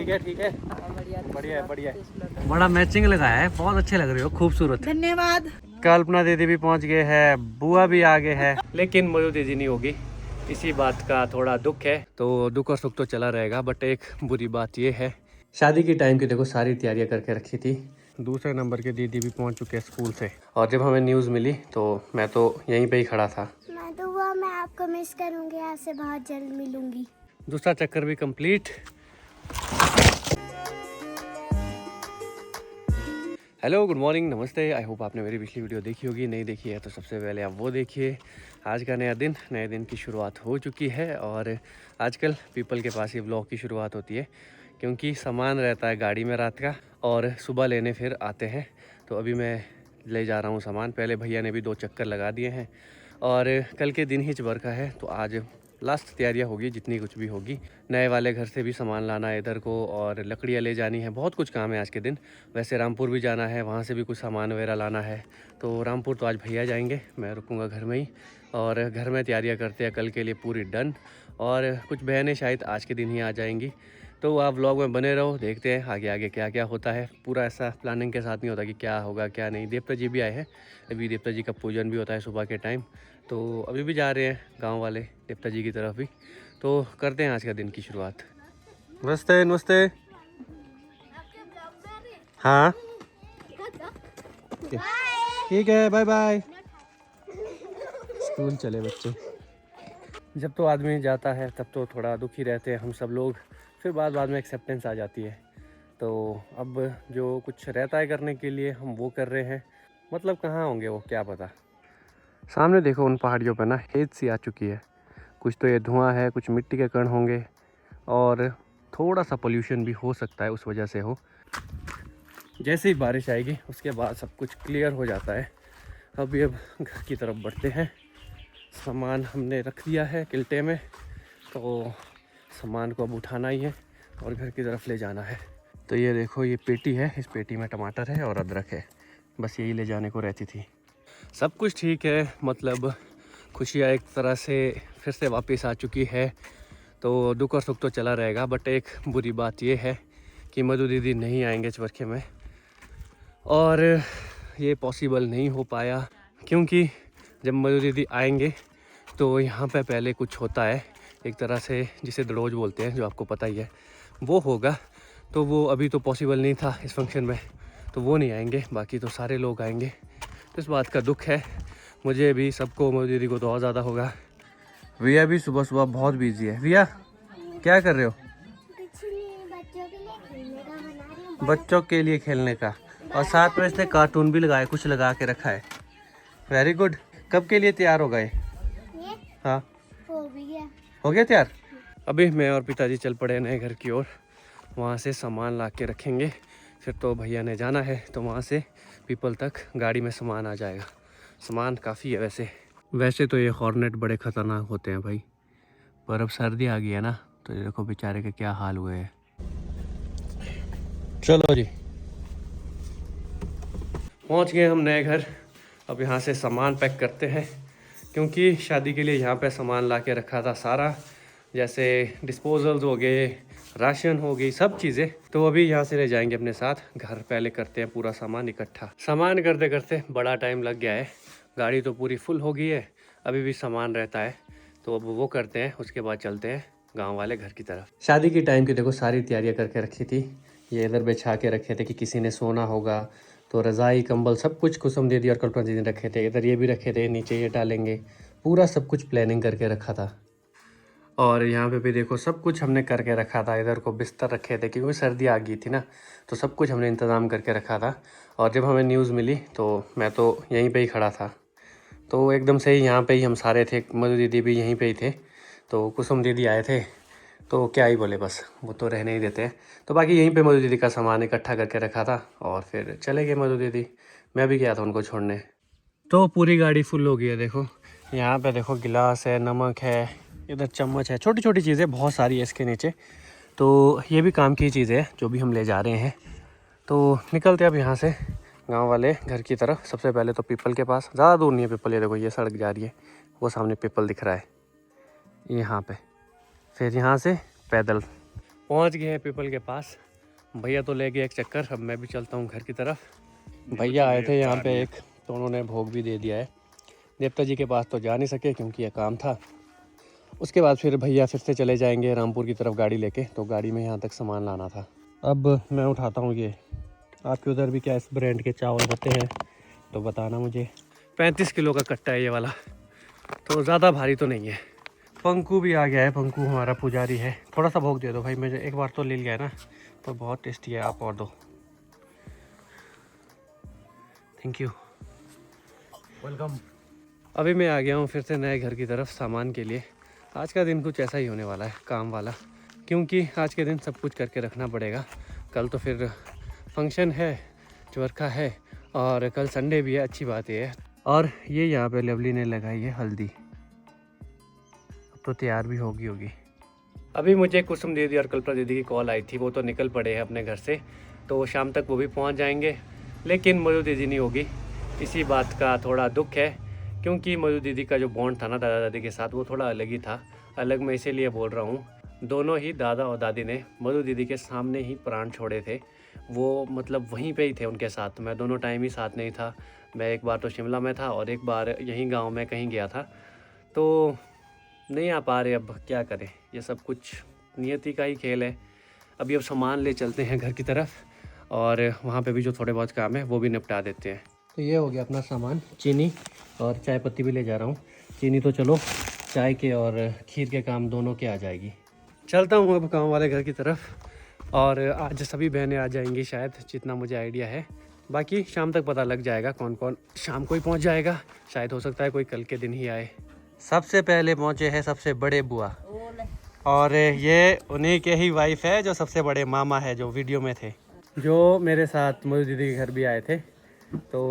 ठीक है ठीक है, बढ़िया बढ़िया है बढ़िया है। बड़ा मैचिंग लगाया है, बहुत अच्छे लग रहे हो, खूबसूरत। धन्यवाद। कल्पना दीदी भी पहुंच गए हैं, बुआ भी आगे है, लेकिन मधु दीदी नहीं होगी। इसी बात का थोड़ा दुख है। तो दुख और सुख तो चला रहेगा, बट एक बुरी बात ये है, शादी की टाइम की देखो सारी तैयारियां करके रखी थी। दूसरे नंबर के दीदी भी पहुंच चुके हैं स्कूल से, और जब हमें न्यूज़ मिली तो मैं तो यहीं पे ही खड़ा था। मैं आपको मिस करूंगी, आपसे बहुत जल्द मिलूंगी। दूसरा चक्कर भी कंप्लीट। हेलो गुड मॉर्निंग नमस्ते, आई होप आपने मेरी पिछली वीडियो देखी होगी, नहीं देखी है तो सबसे पहले आप वो देखिए। आज का नया दिन, नए दिन की शुरुआत हो चुकी है, और आजकल पीपल के पास ही व्लॉग की शुरुआत होती है, क्योंकि सामान रहता है गाड़ी में रात का, और सुबह लेने फिर आते हैं। तो अभी मैं ले जा रहा हूँ सामान, पहले भैया ने भी 2 चक्कर लगा दिए हैं, और कल के दिन ही चबर का है, तो आज लास्ट तैयारियां होगी जितनी कुछ भी होगी। नए वाले घर से भी सामान लाना है इधर को, और लकड़ियाँ ले जानी है, बहुत कुछ काम है आज के दिन। वैसे रामपुर भी जाना है, वहाँ से भी कुछ सामान वगैरह लाना है। तो रामपुर तो आज भैया जाएंगे, मैं रुकूंगा घर में ही, और घर में तैयारियाँ करते हैं कल के लिए पूरी डन। और कुछ बहनें शायद आज के दिन ही आ जाएंगी। तो आप व्लॉग में बने रहो, देखते हैं आगे आगे क्या क्या होता है। पूरा ऐसा प्लानिंग के साथ नहीं होता कि क्या होगा क्या नहीं। देवता जी भी आए हैं, अभी देवता जी का पूजन भी होता है सुबह के टाइम, तो अभी भी जा रहे हैं गांव वाले देवता जी की तरफ भी। तो करते हैं आज का दिन की शुरुआत। नमस्ते नमस्ते। हाँ ठीक है, बाय बाय। स्कूल चले बच्चे। जब तो आदमी जाता है तब तो थोड़ा दुखी रहते हैं हम सब लोग, फिर बाद में एक्सेप्टेंस आ जाती है। तो अब जो कुछ रहता है करने के लिए हम वो कर रहे हैं, मतलब कहाँ होंगे वो क्या पता। सामने देखो उन पहाड़ियों पर ना हेज सी आ चुकी है, कुछ तो ये धुआं है, कुछ मिट्टी के कण होंगे, और थोड़ा सा पोल्यूशन भी हो सकता है, उस वजह से हो। जैसे ही बारिश आएगी उसके बाद सब कुछ क्लियर हो जाता है। अभी अब घर की तरफ बढ़ते हैं। सामान हमने रख दिया है किल्टे में, तो सामान को अब उठाना ही है और घर की तरफ ले जाना है। तो ये देखो ये पेटी है, इस पेटी में टमाटर है और अदरक है, बस यही ले जाने को रहती थी। सब कुछ ठीक है, मतलब खुशियाँ एक तरह से फिर से वापस आ चुकी है। तो दुख और सुख तो चला रहेगा, बट एक बुरी बात ये है कि मधु दीदी नहीं आएंगे चरखे में, और ये पॉसिबल नहीं हो पाया, क्योंकि जब मधु दीदी आएंगे तो यहाँ पे पहले कुछ होता है एक तरह से, जिसे दड़ोज बोलते हैं, जो आपको पता ही है, वो होगा। तो वो अभी तो पॉसिबल नहीं था इस फंक्शन में, तो वो नहीं आएंगे, बाकी तो सारे लोग आएंगे। तो इस बात का दुख है मुझे भी, सबको, मधु दीदी को तो और ज़्यादा होगा। विया भी सुबह सुबह बहुत बिजी है। विया क्या कर रहे हो? बच्चों के लिए खेलने का, और साथ में इसने कार्टून भी लगाए, कुछ लगा के रखा है। Very good. कब के लिए तैयार हो गए? हाँ हो गया तैयार। अभी मैं और पिताजी चल पड़े नए घर की ओर, वहाँ से सामान ला के रखेंगे, फिर तो भैया ने जाना है, तो वहाँ से पीपल तक गाड़ी में सामान आ जाएगा। सामान काफ़ी है वैसे तो ये हॉर्नेट बड़े ख़तरनाक होते हैं भाई, पर अब सर्दी आ गई है ना, तो ये देखो बेचारे के क्या हाल हुए हैं। चलो जी, पहुंच गए हम नए घर। अब यहाँ से सामान पैक करते हैं, क्योंकि शादी के लिए यहाँ पे सामान ला के रखा था सारा, जैसे डिस्पोजल्स हो गए, राशन हो गई, सब चीज़ें। तो अभी यहाँ से ले जाएंगे अपने साथ घर। पहले करते हैं पूरा सामान इकट्ठा। सामान करते करते बड़ा टाइम लग गया है, गाड़ी तो पूरी फुल हो गई है, अभी भी सामान रहता है, तो अब वो करते हैं, उसके बाद चलते हैं गांव वाले घर की तरफ। शादी की टाइम की देखो सारी तैयारियां करके रखी थी, ये इधर बिछा के रखे थे कि किसी ने सोना होगा, तो रज़ाई कंबल सब कुछ कुसुम दीदी और कल्पना दीदी ने रखे थे। इधर ये भी रखे थे, नीचे ये डालेंगे, पूरा सब कुछ प्लानिंग करके रखा था। और यहाँ पे भी देखो सब कुछ हमने करके रखा था। इधर को बिस्तर रखे थे, क्योंकि सर्दी आ गई थी ना, तो सब कुछ हमने इंतज़ाम करके रखा था। और जब हमें न्यूज़ मिली तो मैं तो यहीं पे ही खड़ा था, तो एकदम से ही यहाँ पे ही हम सारे थे। मधु दीदी भी यहीं पे ही थे, तो कुसुम दीदी आए थे, तो क्या ही बोले, बस वो तो रहने ही देते हैं। तो बाकी यहीं पे मधु दीदी का सामान इकट्ठा करके रखा था, और फिर चले गए मधु दीदी। मैं भी गया था उनको छोड़ने। तो पूरी गाड़ी फुल हो गई है। देखो यहाँ पे देखो गिलास है, नमक है, इधर चम्मच है, छोटी छोटी चीज़ें बहुत सारी है इसके नीचे। तो ये भी काम की चीज़ें हैं जो भी हम ले जा रहे हैं। तो निकलते अब यहाँ से गांव वाले घर की तरफ। सबसे पहले तो पीपल के पास, ज़्यादा दूर नहीं है पीपल, ये देखो ये सड़क जा रही है, वो सामने पीपल दिख रहा है यहाँ पे। फिर यहाँ से पैदल पहुंच गए हैं पीपल के पास। भैया तो ले गए एक चक्कर, अब मैं भी चलता हूं घर की तरफ। भैया आए थे यहाँ पे एक, तो उन्होंने भोग भी दे दिया है। देवता जी के पास तो जा नहीं सके क्योंकि यह काम था। उसके बाद फिर भैया फिर से चले जाएंगे रामपुर की तरफ गाड़ी लेके, तो गाड़ी में यहाँ तक सामान लाना था। अब मैं उठाता हूँ ये। आपके उधर भी क्या इस ब्रांड के चावल होते हैं तो बताना मुझे। 35 किलो का कट्टा है ये वाला, तो ज़्यादा भारी तो नहीं है। पंकु भी आ गया है, पंकु हमारा पुजारी है। थोड़ा सा भोग दे दो भाई, मुझे एक बार तो ले लिया है ना, तो बहुत टेस्टी है, आप और दो। Thank you, welcome. अभी मैं आ गया हूँ फिर से नए घर की तरफ सामान के लिए। आज का दिन कुछ ऐसा ही होने वाला है, काम वाला, क्योंकि आज के दिन सब कुछ करके रखना पड़ेगा। कल तो फिर फंक्शन है, चरखा है, और कल संडे भी है, अच्छी बात ये है। और ये यहाँ पे लवली ने लगाई है हल्दी, अब तो तैयार भी होगी। अभी मुझे कुसुम दीदी और कल्पना दीदी की कॉल आई थी, वो तो निकल पड़े हैं अपने घर से, तो शाम तक वो भी पहुँच जाएंगे। लेकिन मधु दीदी नहीं होगी, इसी बात का थोड़ा दुख है, क्योंकि मधु दीदी का जो बॉन्ड था ना दादा दादी के साथ, वो थोड़ा अलग ही था। अलग मैं इसीलिए बोल रहा हूँ, दोनों ही दादा और दादी ने मधु दीदी के सामने ही प्राण छोड़े थे। वो मतलब वहीं पे ही थे उनके साथ, मैं दोनों टाइम ही साथ नहीं था। मैं एक बार तो शिमला में था और एक बार यहीं गांव में कहीं गया था, तो नहीं आ पा रहे। अब क्या करें, ये सब कुछ नियति का ही खेल है। अभी अब सामान ले चलते हैं घर की तरफ, और वहाँ पे भी जो थोड़े बहुत काम है वो भी निपटा देते हैं। तो ये हो गया अपना सामान, चीनी और चाय पत्ती भी ले जा रहा हूँ। चीनी तो चलो चाय के और खीर के काम दोनों के आ जाएगी। चलता हूँ अब गाँव वाले घर की तरफ, और आज सभी बहनें आ जाएंगी शायद, जितना मुझे आइडिया है। बाकी शाम तक पता लग जाएगा कौन कौन शाम को ही पहुँच जाएगा, शायद हो सकता है कोई कल के दिन ही आए। सबसे पहले पहुँचे हैं सबसे बड़े बुआ, और ये उन्हीं के ही वाइफ है जो सबसे बड़े मामा है, जो वीडियो में थे, जो मेरे साथ मधु दीदी के घर भी आए थे। तो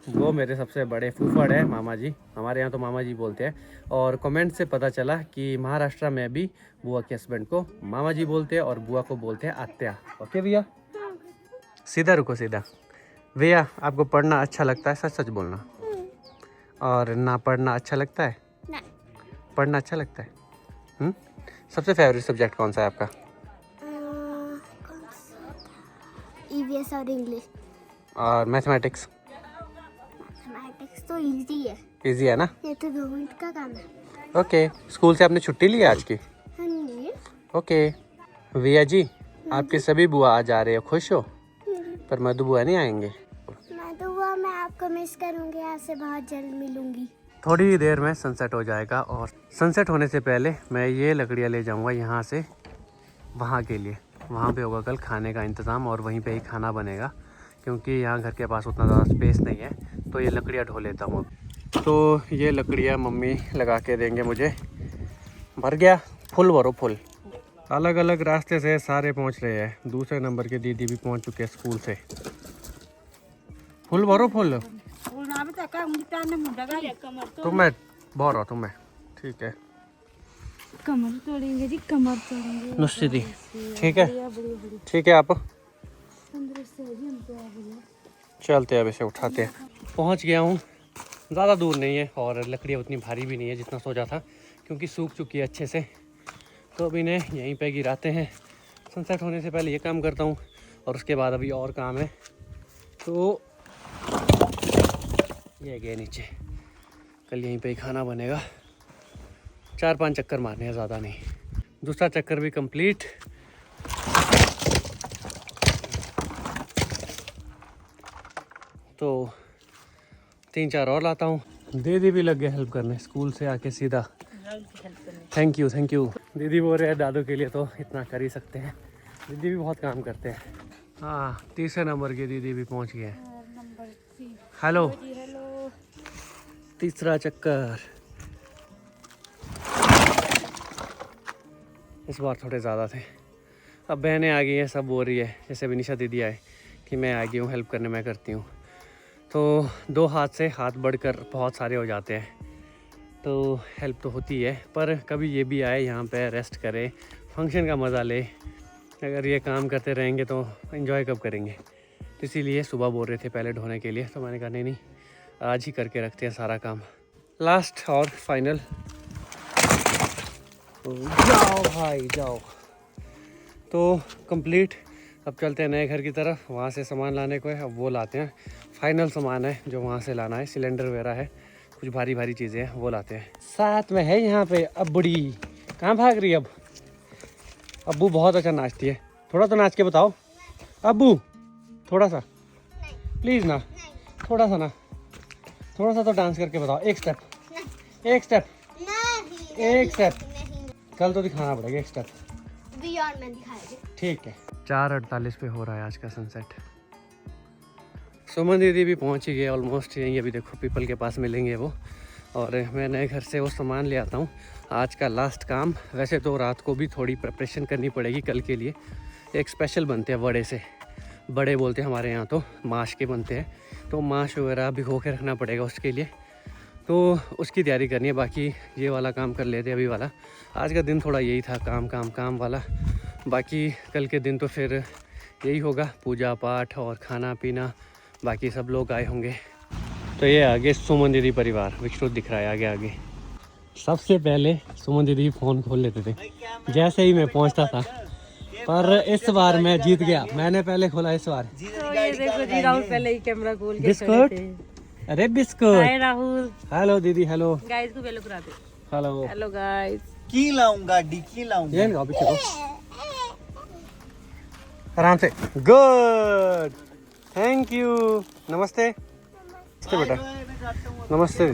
वो मेरे सबसे बड़े फूफड़ है, मामा जी, हमारे यहाँ तो मामा जी बोलते हैं। और कमेंट से पता चला कि महाराष्ट्र में भी बुआ के हस्बैंड को मामा जी बोलते हैं और बुआ को बोलते हैं आत्या। ओके भैया, सीधा रुको सीधा। भैया आपको पढ़ना अच्छा लगता है, सच सच बोलना, और ना पढ़ना अच्छा लगता है? ना। पढ़ना अच्छा लगता है। सबसे फेवरेट सब्जेक्ट कौन सा है आपका? ईवीएस और इंग्लिश और मैथमेटिक्स? मैथमेटिक्स तो इजी है। इजी है ना? ये तो 2 मिनट का काम है। ओके, स्कूल से आपने छुट्टी ली है आज की? हाँ जी। ओके भैया जी, आपके सभी बुआ आज आ रहे हो, खुश हो? पर मधु बुआ नहीं आएंगे। मैं आपको मिस करूंगी, आपसे बहुत जल्द मिलूंगी। थोड़ी ही देर में सनसेट हो जाएगा, और सनसेट होने से पहले मैं ये लकड़ियाँ ले जाऊंगा यहाँ से वहाँ के लिए। वहाँ पे होगा कल खाने का इंतज़ाम, और वहीं पे ही खाना बनेगा, क्योंकि यहाँ घर के पास उतना ज़्यादा स्पेस नहीं है। तो ये लकड़ियाँ ढो लेता हूँ। तो ये लकड़ियाँ मम्मी लगा के देंगे मुझे। भर गया, फुल भरो फुल। अलग अलग रास्ते से सारे पहुँच रहे हैं। दूसरे नंबर के दीदी भी पहुँच चुके हैं स्कूल से। फुल भरो फुल। तुम्हें भरो तुम्हें, ठीक है। कमर तोड़ेंगे जी, कमर तोड़ेंगे। नुस्ती दी, ठीक है ठीक है। आप चलते हैं, अब इसे उठाते हैं। पहुंच गया हूँ, ज़्यादा दूर नहीं है, और लकड़ियाँ उतनी भारी भी नहीं है जितना सोचा था, क्योंकि सूख चुकी है अच्छे से। तो अभी इन्हें यहीं पे गिराते हैं। सनसेट होने से पहले ये काम करता हूँ, और उसके बाद अभी और काम है। तो ये गए नीचे, कल यहीं पे ही खाना बनेगा। 4-5 चक्कर मारने हैं, ज़्यादा नहीं। दूसरा चक्कर भी कंप्लीट। तो 3-4 और लाता हूँ। दीदी भी लग गए हेल्प करने, स्कूल से आके सीधा। थैंक यू दीदी बोल रहे हैं दादू के लिए तो इतना कर ही सकते हैं। दीदी भी बहुत काम करते हैं। हाँ, तीसरे नंबर की दीदी भी पहुँच गए हैं। हेलो, तीसरा चक्कर। इस बार थोड़े ज़्यादा थे। अब बहनें आ गई हैं, सब बोल रही है, जैसे विनिशा दीदी आए कि मैं आ गई हूँ हेल्प करने, मैं करती हूँ। तो 2 हाथ से हाथ बढ़कर बहुत सारे हो जाते हैं, तो हेल्प तो होती है। पर कभी ये भी आए यहाँ पे रेस्ट करे, फंक्शन का मज़ा ले। अगर ये काम करते रहेंगे तो एंजॉय कब करेंगे? तो इसीलिए सुबह बोल रहे थे पहले ढोने के लिए, तो मैंने कहा नहीं आज ही करके रखते हैं सारा काम। लास्ट और फाइनल। जाओ भाई जाओ। तो कंप्लीट। अब चलते हैं नए घर की तरफ, वहाँ से सामान लाने को है, अब वो लाते हैं। फाइनल सामान है जो वहाँ से लाना है, सिलेंडर वगैरह है, कुछ भारी भारी चीज़ें हैं वो लाते हैं। साथ में है यहाँ पे अब्बड़ी। कहाँ भाग रही है अब? अब्बू बहुत अच्छा नाचती है, थोड़ा तो नाच के बताओ अब्बू, थोड़ा सा प्लीज़ ना, थोड़ा सा ना, थोड़ा सा तो डांस करके बताओ। एक स्टेप, एक स्टेप, एक स्टेप। कल तो दिखाना पड़ेगा एक स्टेप। मैं दिखाएगी। ठीक है। 4:48 पे हो रहा है आज का सनसेट। सुमन दीदी भी पहुंच ही गए ऑलमोस्ट, यहीं अभी देखो पीपल के पास मिलेंगे वो। और मैं नए घर से वो सामान ले आता हूँ, आज का लास्ट काम। वैसे तो रात को भी थोड़ी प्रिपरेशन करनी पड़ेगी कल के लिए। एक स्पेशल बनते हैं बड़े से, बड़े बोलते हैं हमारे यहाँ तो, माश के बनते हैं, तो माश वगैरह भिगो के रखना पड़ेगा उसके लिए, तो उसकी तैयारी करनी है। बाकी ये वाला काम कर लेते हैं अभी वाला। आज का दिन थोड़ा यही था, काम काम काम वाला। बाकी कल के दिन तो फिर यही होगा, पूजा पाठ और खाना पीना, बाकी सब लोग आए होंगे। तो ये आगे सुमन दीदी परिवार विश्रुत दिख रहा है आगे आगे। सबसे पहले सुमन दीदी फ़ोन खोल लेते थे जैसे ही मैं पहुंचता था, पर इस बार मैं जीत गया, मैंने पहले खोला इस बार। तो ये देखो जी, राहुल पहले ही कैमरा खोल के बिस्कुट, खड़े थे। अरे बिस्कुट। हाय राहुल। हेलो दीदी, हेलो। गाइस को पहले करा दे। हेलो। Hello guys. की लाऊंगा डी की लाऊंगा। ये नहीं पीछे को, आराम से। Good, thank you. नमस्ते। नमस्ते बेटा, नमस्ते।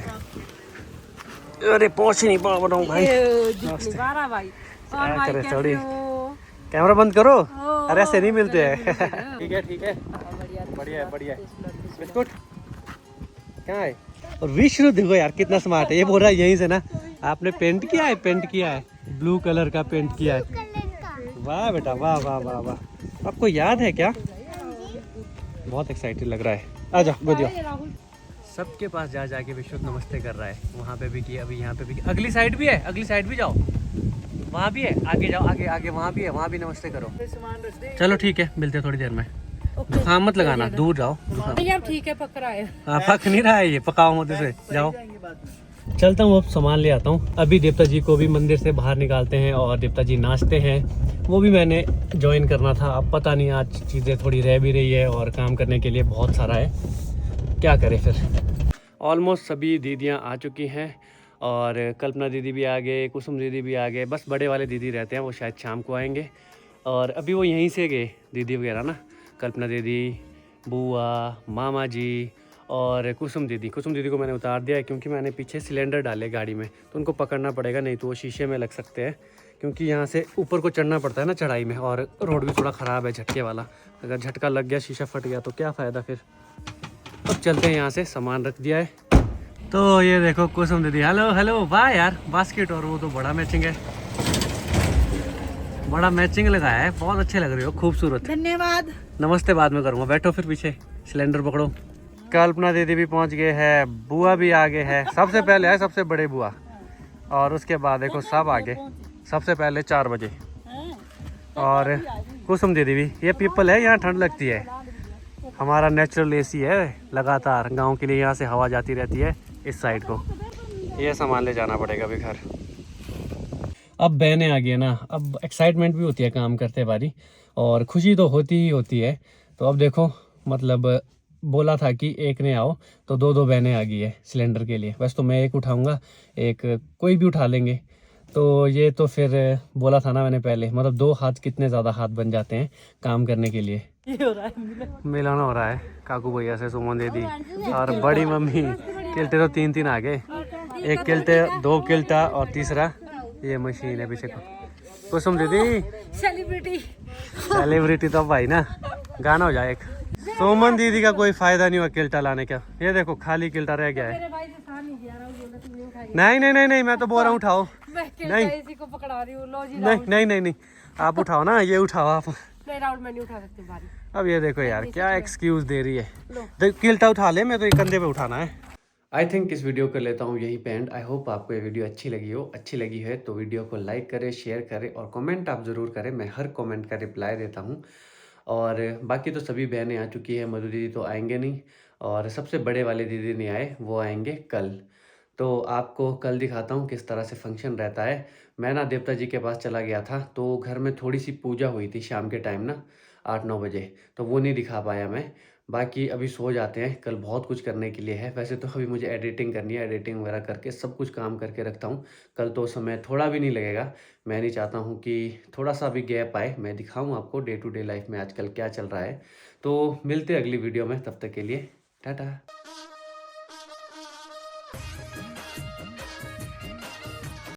अरे पहुंच नहीं पा रहा हूँ भाई। जितनी बारा भाई। और क्या भाई करे, कैसे सॉरी। हो? कैमरा बंद करो, ओ, अरे ऐसे नहीं मिलते हैं। चलो, ठीक है ठीक है, बढ़िया बढ़िया है बढ़िया है। बिस्कुट कहाँ है? और विश्व देखो यार कितना स्मार्ट है, ये बोल रहा है यहीं से ना। आपने पेंट किया है, पेंट किया है, ब्लू कलर का पेंट किया है। वाह बेटा, वाह वाह वाह वाह। आपको याद है क्या? बहुत एक्साइटेड लग रहा है। आ जाओ गोदिया। सबके पास जा जाके विश्व नमस्ते कर रहा है, वहाँ पे भी किया, अभी यहाँ पे भी किया। अगली साइड भी है, अगली साइड भी जाओ, वहाँ भी है, आगे जाओ, आगे आगे वहाँ भी है, वहाँ भी नमस्ते करो। चलो ठीक है, मिलते हैं थोड़ी देर में। जुकाम मत लगाना, दूर जाओ। भैया ठीक है, पक रहा है। पक नहीं रहा है ये, पकाओ मत इसे, जाओ। चलता हूँ, अब सामान ले आता हूँ। अभी देवता जी को भी मंदिर से बाहर निकालते हैं और देवता जी नाचते हैं, वो भी मैंने ज्वाइन करना था। अब पता नहीं, आज चीज़ें थोड़ी रह भी रही है और काम करने के लिए बहुत सारा है, क्या करें फिर। ऑलमोस्ट सभी दीदियाँ आ चुकी हैं और कल्पना दीदी भी आ गए, कुसुम दीदी भी आ गए। बस बड़े वाले दीदी रहते हैं, वो शायद शाम को आएंगे। और अभी वो यहीं से गए दीदी वगैरह ना, कल्पना दीदी, बुआ, मामा जी और कुसुम दीदी। कुसुम दीदी को मैंने उतार दिया है क्योंकि मैंने पीछे सिलेंडर डाले गाड़ी में, तो उनको पकड़ना पड़ेगा, नहीं तो वो शीशे में लग सकते हैं। क्योंकि यहाँ से ऊपर को चढ़ना पड़ता है ना चढ़ाई में, और रोड भी थोड़ा ख़राब है झटके वाला, अगर झटका लग गया, शीशा फट गया तो क्या फ़ायदा फिर। अब चलते हैं यहाँ से, सामान रख दिया है। तो ये देखो कुसुम दीदी, हेलो हेलो। वाह यार, बास्केट और वो तो बड़ा मैचिंग है, बड़ा मैचिंग लगाया है, बहुत अच्छे लग रहे हो, खूबसूरत। धन्यवाद। नमस्ते बाद में करूँगा, बैठो फिर पीछे, सिलेंडर पकड़ो। कल्पना दीदी भी पहुँच गए हैं, बुआ भी आगे है, सबसे पहले है सबसे बड़े बुआ, और उसके बाद देखो सब आगे, सबसे पहले 4 बजे। और कुसुम दीदी भी, ये पीपल है, यहाँ ठंड लगती है, हमारा नेचुरल एसी है लगातार, गांव के लिए यहाँ से हवा जाती रहती है इस साइड को। ये सामान ले जाना पड़ेगा अभी घर। अब बहनें आ गई है ना, अब एक्साइटमेंट भी होती है काम करते बारी, और खुशी तो होती ही होती है। तो अब देखो, मतलब बोला था कि एक ने आओ, तो 2 बहनें आ गई है सिलेंडर के लिए। वैसे तो मैं एक उठाऊंगा, एक कोई भी उठा लेंगे, तो ये तो फिर बोला था ना मैंने पहले, मतलब 2 हाथ कितने ज़्यादा हाथ बन जाते हैं काम करने के लिए। ये हो रहा है मिलन हो रहा है काकू भैया से, सुमन दीदी और बड़ी मम्मी। किल्टे तो 3 आ गए, एक किल्टे, 2 किल्टा और तीसरा ये मशीन है पीछे को। कुसुम दीदी सेलिब्रिटी तो भाई ना, गाना हो जाए एक। सुमन दीदी का कोई फायदा नहीं हुआ किल्टा लाने का, ये देखो खाली किल्टा रह गया है। नहीं नहीं नहीं नहीं, मैं तो बोल रहा हूँ उठाओ। नहीं इसी को पकड़ा रही हूँ। लो जी नहीं नहीं नहीं नहीं, आप उठाओ ना, ये उठाओ आप। नहीं राहुल, मैं नहीं उठा सकती भारी। अब ये देखो यार क्या एक्सक्यूज दे रही है। देख किल्टा उठा ले, मैं तो ये कंधे पे उठाना है। आई थिंक इस वीडियो कर लेता हूँ यहीं पे एंड। आई होप आपको ये वीडियो अच्छी लगी हो। अच्छी लगी है तो वीडियो को लाइक करें, शेयर करें और कमेंट आप ज़रूर करें, मैं हर कमेंट का रिप्लाई देता हूँ। और बाकी तो सभी बहनें आ चुकी है, मधु दीदी तो आएंगे नहीं, और सबसे बड़े वाले दीदी नहीं आए, वो आएंगे कल। तो आपको कल दिखाता हूँ किस तरह से फंक्शन रहता है। मैं ना देवता जी के पास चला गया था, तो घर में थोड़ी सी पूजा हुई थी शाम के टाइम ना 8-9 बजे, तो वो नहीं दिखा पाया मैं। बाकी अभी सो जाते हैं, कल बहुत कुछ करने के लिए है। वैसे तो अभी मुझे एडिटिंग करनी है, एडिटिंग वगैरह करके सब कुछ काम करके रखता हूँ। कल तो समय थोड़ा भी नहीं लगेगा। मैं नहीं चाहता हूँ कि थोड़ा सा भी गैप आए, मैं दिखाऊँ आपको डे टू डे लाइफ में आजकल क्या चल रहा है। तो मिलते हैं अगली वीडियो में, तब तक के लिए टाटा।